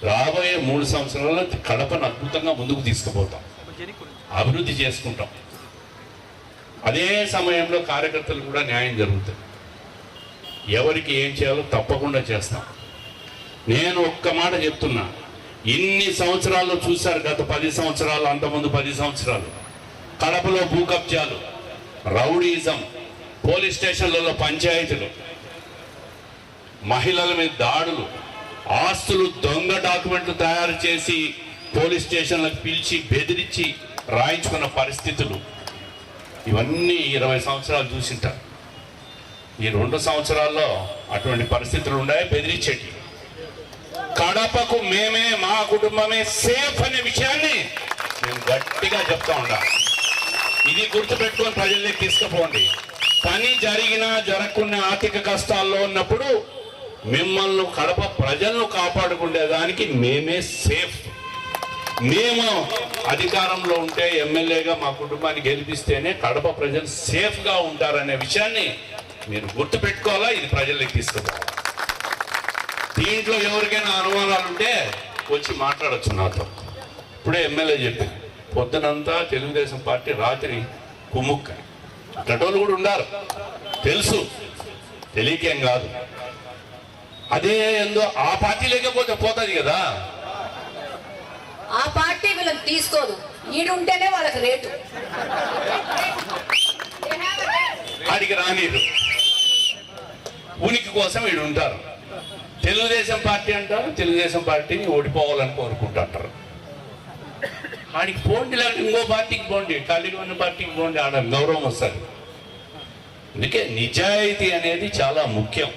రాబోయే 3 సంవత్సరాల్లో కడపను అద్భుతంగా ముందుకు తీసుకుపోతాం, అభివృద్ధి చేసుకుంటాం. అదే సమయంలో కార్యకర్తలు కూడా న్యాయం జరుగుతుంది. ఎవరికి ఏం చేయాలో తప్పకుండా చేస్తాం. నేను ఒక్క మాట చెప్తున్నా, ఇన్ని సంవత్సరాల్లో చూశారు, గత 10 సంవత్సరాలు, అంతకుముందు 10 సంవత్సరాలు కడపలో భూ కబ్జాలు, రౌడీజం, పోలీస్ స్టేషన్లలో పంచాయతీలు, మహిళల మీద దాడులు, ఆస్తులు దొంగ డాక్యుమెంట్లు తయారు చేసి పోలీస్ స్టేషన్లకు పిలిచి బెదిరించి రాయించుకున్న పరిస్థితులు, ఇవన్నీ 20 సంవత్సరాలు చూసింటారు. ఈ 2 సంవత్సరాల్లో అటువంటి పరిస్థితులు ఉన్నాయి. బెదిరించేటి కడపకు మేమే, మా కుటుంబమే సేఫ్ అనే విషయాన్ని నేను గట్టిగా చెప్తా ఉన్నా. ఇది గుర్తుపెట్టుకొని ప్రజల్లోకి తీసుకుపోండి. పని జరిగినా జరగకున్న ఆర్థిక కష్టాల్లో ఉన్నప్పుడు మిమ్మల్ని, కడప ప్రజలను కాపాడుకునేదానికి మేమే సేఫ్. మేము అధికారంలో ఉంటే, ఎమ్మెల్యేగా మా కుటుంబాన్ని గెలిపిస్తేనే కడప ప్రజలు సేఫ్గా ఉంటారనే విషయాన్ని మీరు గుర్తుపెట్టుకోవాలా. ఇది ప్రజల్లోకి తీసుకుపోవాలి. దీంట్లో ఎవరికైనా అనుమానాలు ఉంటే వచ్చి మాట్లాడచ్చు నాతో. ఇప్పుడే ఎమ్మెల్యే చెప్పింది, పొద్దునంతా తెలుగుదేశం పార్టీ, రాత్రి కుమ్ముక్క. అట్టోళ్ళు కూడా ఉన్నారు, తెలుసు, తెలియకేం కాదు. అదే ఏందో ఆ పార్టీ లేకపోతే పోతుంది కదా. ఆ పార్టీ వీళ్ళకి తీసుకోదు, ఈడుంటేనే వాళ్ళకి రేటు. ఆడికి రానీరు, ఉనికి కోసం వీడు ఉంటారు. తెలుగుదేశం పార్టీ అంటారు, తెలుగుదేశం పార్టీని ఓడిపోవాలని కోరుకుంటుంటారు. ఆడికి పోండి, లేకపోతే ఇంకో పార్టీకి పోండి, ఖాళీగా ఉన్న పార్టీకి పోండి, ఆడ గౌరవం వస్తుంది. అందుకే నిజాయితీ అనేది చాలా ముఖ్యం.